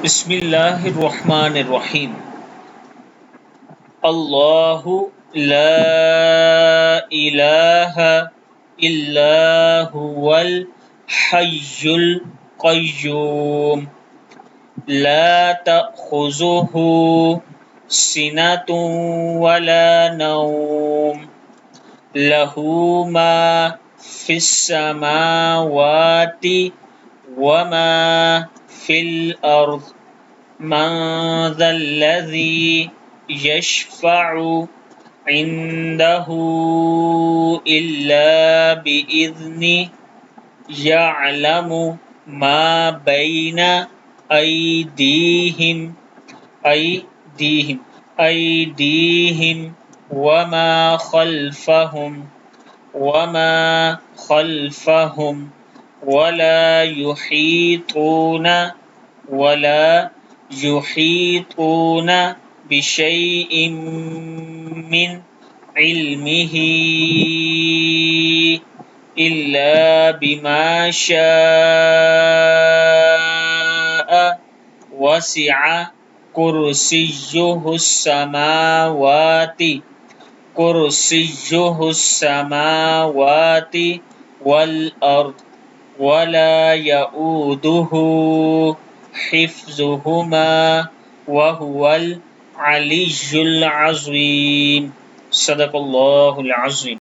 بسم اللہ الرحمن الرحیم۔ اللہ لا الہ الا هو الحی القیوم لا تأخذہ سنۃ ولا نوم لہ ما فی السماوات وما فی الارض من ذا الذی یشفع عنده الا بإذنه یعلم ما بین ایدیہم وما خلفہم ولا يحيطون بشيء من علمه إلا بما شاء وسع كرسيه السماوات والأرض ولا يؤوده حفظهما وهو العلي العظيم۔ صدق اللہ العظیم۔